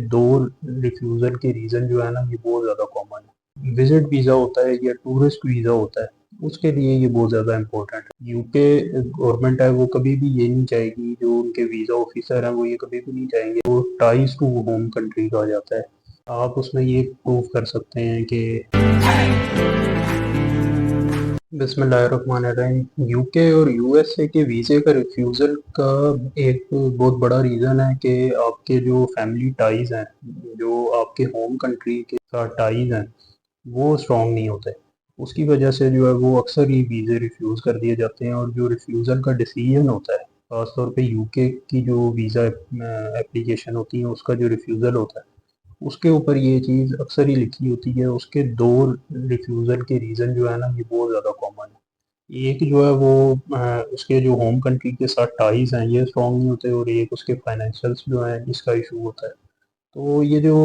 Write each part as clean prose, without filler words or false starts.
दो रिफ्यूज़ल के रीज़न जो है ना ये बहुत ज़्यादा कॉमन है। विज़िट वीज़ा होता है या टूरिस्ट वीज़ा होता है, उसके लिए ये बहुत ज़्यादा इम्पोर्टेंट है। यूके गवर्नमेंट है वो कभी भी ये नहीं चाहेगी, जो उनके वीज़ा ऑफिसर हैं वो ये कभी भी नहीं चाहेंगे वो टाइज़ टू होम कंट्री कहा जाता है। आप उसमें ये प्रूव कर सकते हैं कि बिस्मिल्लाहिर्रहमानिर्रहीम यूके और यूएसए के वीज़े का रिफ्यूज़ल का एक बहुत बड़ा रीज़न है कि आपके जो फैमिली टाइज़ हैं, जो आपके होम कंट्री के साथ टाइज़ हैं, वो स्ट्रॉन्ग नहीं होते। उसकी वजह से जो है वो अक्सर ही वीज़े रिफ्यूज़ कर दिए जाते हैं और जो रिफ्यूज़ल का डिसीजन होता है, ख़ास तौर पे यूके की जो वीज़ा एप्लीकेशन होती है उसका जो रिफ्यूज़ल होता है, उसके ऊपर ये चीज़ अक्सर ही लिखी होती है। उसके 2 रिफ्यूज़ल के रीज़न जो है ना ये बहुत ज़्यादा कॉमन है। एक जो है वो उसके जो होम कंट्री के साथ टाइज़ हैं ये स्ट्रॉन्ग नहीं होते और एक उसके फाइनेंशियल्स जो हैं इसका इशू होता है। तो ये जो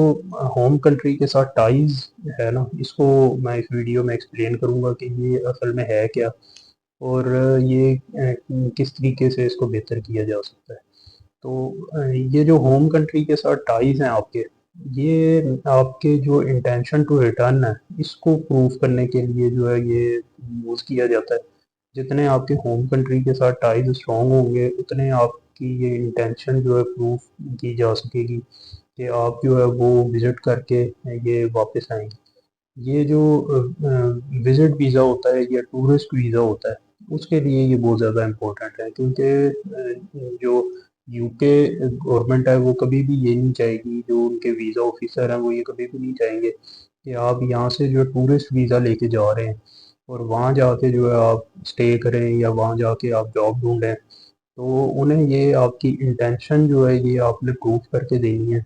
होम कंट्री के साथ टाइज़ है ना, इसको मैं इस वीडियो में एक्सप्लेन करूँगा कि ये असल में है क्या और ये किस तरीके से इसको बेहतर किया जा सकता है। तो ये जो होम कंट्री के साथ टाइज़ हैं आपके, ये आपके जो इंटेंशन टू रिटर्न है, इसको प्रूव करने के लिए जो है ये यूज़ किया जाता है। जितने आपके होम कंट्री के साथ टाइज़ स्ट्रॉन्ग होंगे, उतने आपकी ये इंटेंशन जो है प्रूव की जा सकेगी कि आप जो है वो विज़िट करके ये वापस आएँगे। ये जो विज़िट वीज़ा होता है या टूरिस्ट वीज़ा होता है, उसके लिए ये बहुत ज़्यादा इम्पोर्टेंट है क्योंकि जो यूके गवर्नमेंट है वो कभी भी ये नहीं चाहेगी, जो उनके वीज़ा ऑफिसर हैं वो ये कभी भी नहीं चाहेंगे कि आप यहाँ से जो टूरिस्ट वीज़ा लेके जा रहे हैं और वहाँ जाके जो है आप स्टे करें या वहाँ जाके आप जॉब ढूँढें। तो उन्हें ये आपकी इंटेंशन जो है ये आपने प्रूव करके देनी है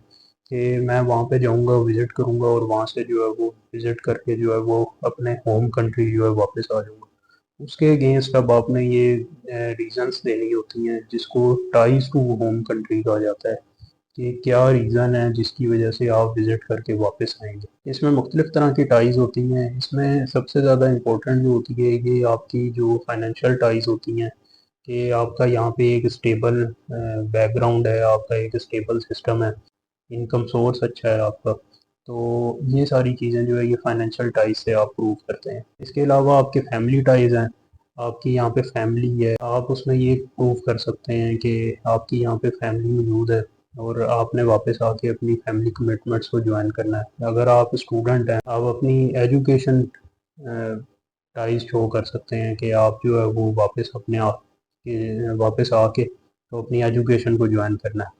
कि मैं वहाँ पे जाऊँगा, विज़िट करूँगा और वहाँ से जो है वो विज़िट करके जो है वो अपने होम कंट्री जो है वापस आ जाऊँगा। उसके अगेंस्ट अब आपने ये रीज़न्स देनी होती हैं जिसको टाइज़ टू होम कंट्री कहा जाता है कि क्या रीज़न है जिसकी वजह से आप विज़िट करके वापस आएँगे। इसमें मुख्तलिफ़ तरह की टाइज़ होती हैं, इसमें सबसे ज़्यादा इम्पोर्टेंट जो होती है ये आपकी जो फाइनेंशियल टाइज़ होती हैं कि आपका यहाँ पे एक स्टेबल बैकग्राउंड है, आपका एक स्टेबल सिस्टम है, इनकम सोर्स अच्छा है आपका। तो ये सारी चीज़ें जो है ये फाइनेंशियल टाइज़ से आप प्रूव करते हैं। इसके अलावा आपके फैमिली टाइज़ हैं, आपकी यहाँ पे फैमिली है, आप उसमें ये प्रूव कर सकते हैं कि आपकी यहाँ पे फैमिली मौजूद है और आपने वापस आके अपनी फैमिली कमिटमेंट्स को जॉइन करना है। अगर आप स्टूडेंट हैं, आप अपनी एजुकेशन टाइज़ शो कर सकते हैं कि आप जो है वो वापस अपने आप वापस आके तो अपनी एजुकेशन को जॉइन करना है।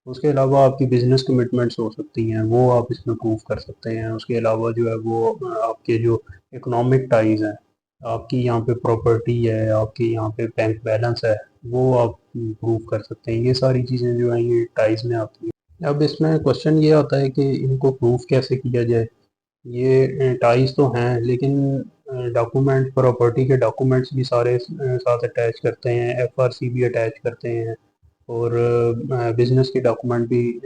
उसके अलावा आपकी बिज़नेस कमिटमेंट्स हो सकती हैं, वो आप इसमें प्रूव कर सकते हैं। उसके अलावा जो है वो आपके जो इकोनॉमिक टाइज़ हैं, आपकी यहाँ पे प्रॉपर्टी है, आपके यहाँ पे बैंक बैलेंस है, वो आप प्रूव कर सकते हैं। ये सारी चीज़ें जो हैं ये टाइज़ में आती हैं। अब इसमें क्वेश्चन ये आता है कि इनको प्रूफ कैसे किया जाए? ये टाइज़ तो हैं लेकिन डॉक्यूमेंट प्रॉपर्टी के डॉक्यूमेंट्स भी सारे साथ अटैच करते हैं, एफआरसी भी अटैच करते हैं और बिज़नेस के डॉक्यूमेंट भी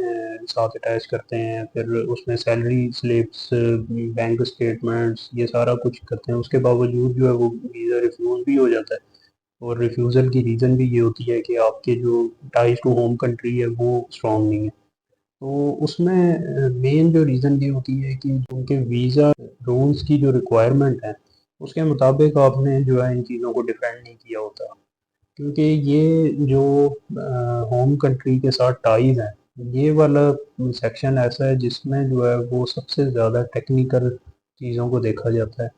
साथ अटैच करते हैं। फिर उसमें सैलरी स्लिप्स, बैंक स्टेटमेंट्स ये सारा कुछ करते हैं। उसके बावजूद जो है वो वीज़ा रिफ्यूज़ भी हो जाता है और रिफ्यूज़ल की रीज़न भी ये होती है कि आपके जो टाइज़ टू होम कंट्री है वो स्ट्रॉन्ग नहीं है। तो उसमें मेन जो रीज़न ये होती है कि उनके वीज़ा रूल्स की जो रिक्वायरमेंट है, उसके मुताबिक आपने जो है इन चीज़ों को डिफेंड नहीं किया होता। क्योंकि ये जो होम कंट्री के साथ टाइज़ हैं, ये वाला सेक्शन ऐसा है जिसमें जो है वो सबसे ज़्यादा टेक्निकल चीज़ों को देखा जाता है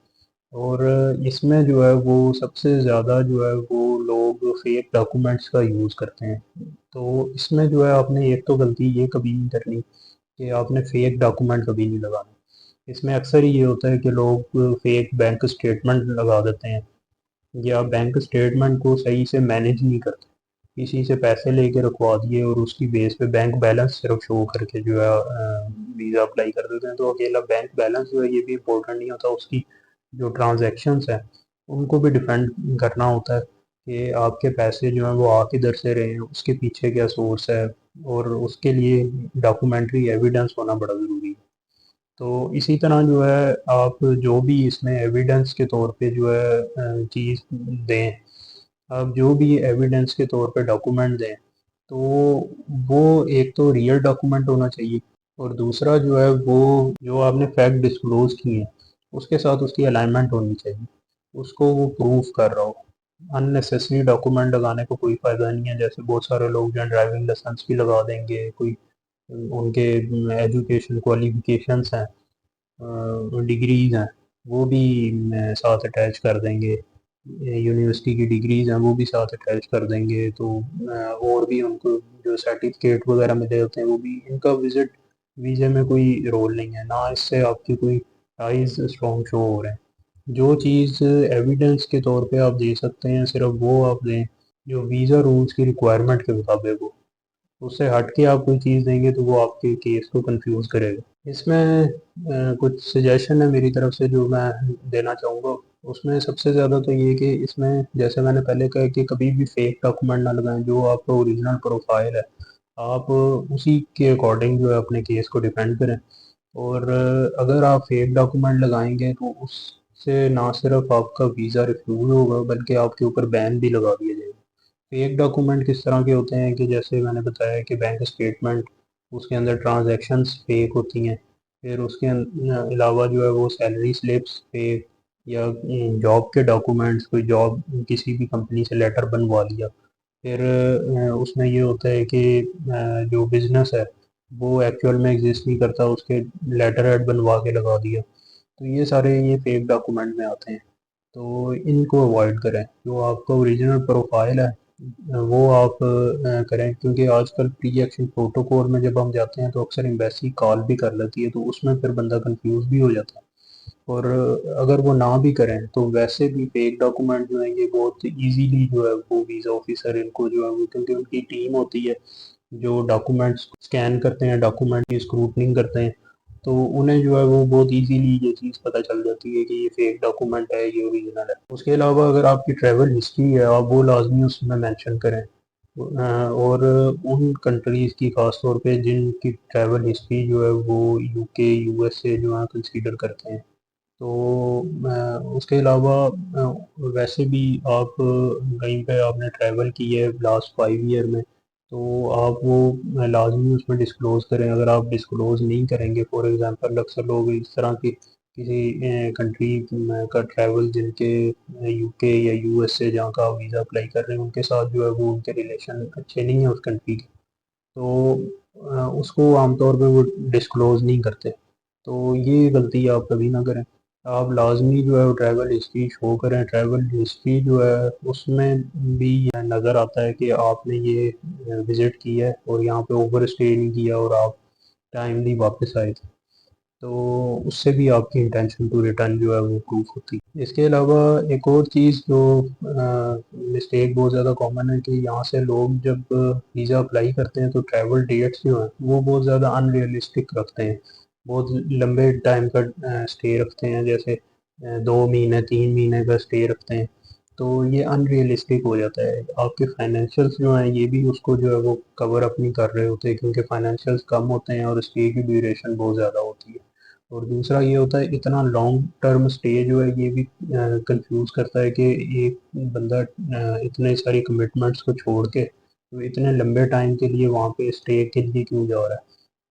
और इसमें जो है वो सबसे ज़्यादा जो है वो लोग फेक डॉक्यूमेंट्स का यूज़ करते हैं। तो इसमें जो है आपने एक तो गलती ये कभी नहीं करनी कि आपने फेक डॉक्यूमेंट कभी नहीं लगाना। इसमें अक्सर ही ये होता है कि लोग फेक बैंक स्टेटमेंट लगा देते हैं या बैंक स्टेटमेंट को सही से मैनेज नहीं करते। किसी से पैसे लेके रखवा दिए और उसकी बेस पे बैंक बैलेंस सिर्फ शो करके जो है वीज़ा अप्लाई कर देते हैं। तो अकेला बैंक बैलेंस जो है ये भी इम्पोर्टेंट नहीं होता, उसकी जो ट्रांजैक्शंस हैं उनको भी डिफेंड करना होता है कि आपके पैसे जो हैं वो आ किधर से रहे हैं, उसके पीछे क्या सोर्स है और उसके लिए डॉक्यूमेंट्री एविडेंस होना बड़ा ज़रूरी है। तो इसी तरह जो है आप जो भी इसमें एविडेंस के तौर पे जो है चीज़ दें, आप जो भी एविडेंस के तौर पे डॉक्यूमेंट दें, तो वो एक तो रियल डॉक्यूमेंट होना चाहिए और दूसरा जो है वो जो आपने फैक्ट डिस्क्लोज किए हैं उसके साथ उसकी अलाइनमेंट होनी चाहिए, उसको वो प्रूफ कर रहा हो। अननेसेसरी डॉक्यूमेंट लगाने को कोई फ़ायदा नहीं है। जैसे बहुत सारे लोग जो हैं ड्राइविंग लाइसेंस भी लगा देंगे, कोई उनके एजुकेशन क्वालिफिकेशंस हैं, डिग्रीज हैं, वो भी साथ अटैच कर देंगे। यूनिवर्सिटी की डिग्रीज हैं वो भी साथ अटैच कर देंगे। तो और भी उनको जो सर्टिफिकेट वगैरह मिले होते हैं वो भी, इनका विजिट वीज़े में कोई रोल नहीं है, ना इससे आपकी कोई टाइज स्ट्रॉन्ग शो हो रहे हैं। जो चीज़ एविडेंस के तौर पे आप दे सकते हैं सिर्फ वो आप दें जो वीज़ा रूल्स की रिक्वायरमेंट के मुताबिक हो। उससे हट के आप कोई चीज़ देंगे तो वो आपके केस को कंफ्यूज करेगा। इसमें कुछ सजेशन है मेरी तरफ से जो मैं देना चाहूँगा। उसमें सबसे ज़्यादा तो ये कि इसमें जैसे मैंने पहले कहा कि कभी भी फेक डॉक्यूमेंट ना लगाएं। जो आपका ओरिजिनल प्रोफाइल है आप उसी के अकॉर्डिंग जो है अपने केस को डिफेंड करें। और अगर आप फेक डॉक्यूमेंट लगाएंगे तो उससे ना सिर्फ आपका वीज़ा रिफ्यूज़ होगा बल्कि आपके ऊपर बैन भी लगा दिया जाएगा। फेक डॉक्यूमेंट किस तरह के होते हैं कि जैसे मैंने बताया कि बैंक स्टेटमेंट, उसके अंदर ट्रांजैक्शंस फेक होती हैं। फिर उसके अलावा जो है वो सैलरी स्लिप्स फेक, या जॉब के डॉक्यूमेंट्स, कोई जॉब किसी भी कंपनी से लेटर बनवा लिया। फिर उसमें ये होता है कि जो बिज़नेस है वो एक्चुअल में एग्जिस्ट नहीं करता, उसके लेटर हेड बनवा के लगा दिया। तो ये सारे ये फेक डॉक्यूमेंट में आते हैं। तो इनको अवॉइड करें। जो आपका ओरिजिनल प्रोफाइल है वो आप करें, क्योंकि आजकल प्री एक्शन प्रोटोकॉल में जब हम जाते हैं तो अक्सर एम्बेसी कॉल भी कर लेती है, तो उसमें फिर बंदा कंफ्यूज भी हो जाता है। और अगर वो ना भी करें तो वैसे भी फेक डॉक्यूमेंट जो है ये बहुत इजीली जो है वो वीज़ा ऑफिसर इनको जो है वो, क्योंकि उनकी टीम होती है जो डॉक्यूमेंट्स स्कैन करते हैं, डॉक्यूमेंट की स्क्रूटनिंग करते हैं, तो उन्हें जो है वो बहुत इजीली ये चीज़ पता चल जाती है कि ये फेक डॉक्यूमेंट है, ये ओरिजिनल है। उसके अलावा अगर आपकी ट्रैवल हिस्ट्री है आप वो लाजमी उसमें मेंशन करें। और उन कंट्रीज़ की ख़ास तौर पे जिनकी ट्रैवल हिस्ट्री जो है वो यूके यूएसए जो है कंसीडर करते हैं। तो उसके अलावा वैसे भी आप कहीं पे आपने ट्रैवल की है लास्ट 5 ईयर में तो आप वो लाजमी उसमें डिस्क्लोज़ करें। अगर आप डिस्क्लोज़ नहीं करेंगे, फॉर एग्ज़ाम्पल अक्सर लोग इस तरह की किसी कंट्री का ट्रैवल जिनके यूके या यूएसए जहाँ का वीज़ा अप्लाई कर रहे हैं उनके साथ जो है वो उनके रिलेशन अच्छे नहीं है उस कंट्री के, तो उसको आमतौर पे वो डिस्क्लोज़ नहीं करते। तो ये गलती आप कभी ना करें। आप लाज़मी जो है वो ट्रैवल हिस्ट्री शो करें। ट्रैवल हिस्ट्री जो है उसमें भी नज़र आता है कि आपने ये विज़िट किया है और यहाँ पे ओवर स्टे नहीं किया और आप टाइमली वापस आए थे। तो उससे भी आपकी इंटेंशन टू रिटर्न जो है वो प्रूफ होती है। इसके अलावा एक और चीज़ जो मिस्टेक बहुत ज़्यादा कॉमन है कि यहाँ से लोग जब वीज़ा अप्लाई करते हैं तो ट्रैवल डेट्स जो हैं वो बहुत ज़्यादा अनरियलिस्टिक रखते हैं। बहुत लंबे टाइम का स्टे रखते हैं, जैसे 2 महीने 3 महीने का स्टे रखते हैं। तो ये अनरियलिस्टिक हो जाता है। आपके फाइनेंशियल्स जो हैं ये भी उसको जो है वो कवर अप नहीं कर रहे होते, क्योंकि फाइनेंशियल्स कम होते हैं और स्टे की ड्यूरेशन बहुत ज़्यादा होती है। और दूसरा ये होता है इतना लॉन्ग टर्म स्टे जो है ये भी कंफ्यूज करता है कि एक बंदा इतने सारी कमिटमेंट्स को छोड़ के तो इतने लंबे टाइम के लिए वहाँ पे स्टे के लिए क्यों जा रहा है।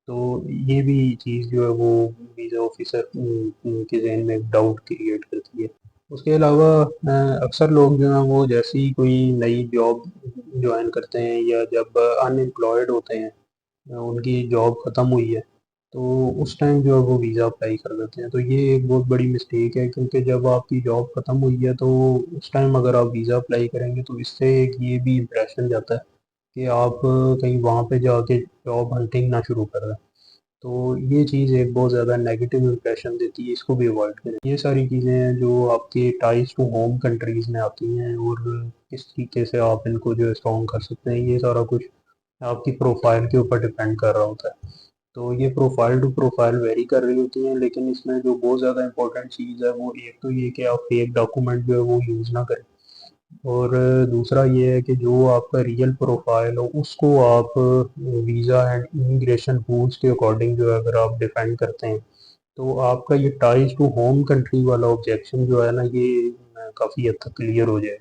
तो ये भी चीज़ जो है वो वीज़ा ऑफिसर के जहन में एक डाउट क्रिएट करती है। उसके अलावा अक्सर लोग जो हैं वो जैसे ही कोई नई जॉब ज्वाइन करते हैं या जब अनएम्प्लॉयड होते हैं, उनकी जॉब ख़त्म हुई है, तो उस टाइम जो है वो वीज़ा अप्लाई कर देते हैं। तो ये एक बहुत बड़ी मिस्टेक है, क्योंकि जब आपकी जॉब ख़त्म हुई है तो उस टाइम अगर आप वीज़ा अप्लाई करेंगे तो इससे एक ये भी इम्प्रेशन जाता है कि आप कहीं वहाँ पे जाके जॉब हंटिंग ना शुरू कर दें। तो ये चीज़ एक बहुत ज़्यादा नेगेटिव इम्प्रेशन देती है, इसको भी अवॉइड करें। ये सारी चीज़ें हैं जो आपके टाइज टू होम कंट्रीज़ में आती हैं, और किस तरीके से आप इनको जो है स्ट्रॉन्ग कर सकते हैं, ये सारा कुछ आपकी प्रोफाइल के ऊपर डिपेंड कर रहा होता है। तो ये प्रोफाइल टू प्रोफाइल वेरी कर रही होती हैं, लेकिन इसमें जो बहुत ज़्यादा इंपॉर्टेंट चीज़ है वो एक तो ये कि आप फेक डॉक्यूमेंट जो है वो यूज़ ना करें। और दूसरा ये है कि जो आपका रियल प्रोफाइल हो उसको आप वीज़ा एंड इमिग्रेशन रूल्स के अकॉर्डिंग जो है अगर आप डिफेंड करते हैं तो आपका ये टाइज टू होम कंट्री वाला ऑब्जेक्शन जो है ना ये काफ़ी हद तक क्लियर हो जाए।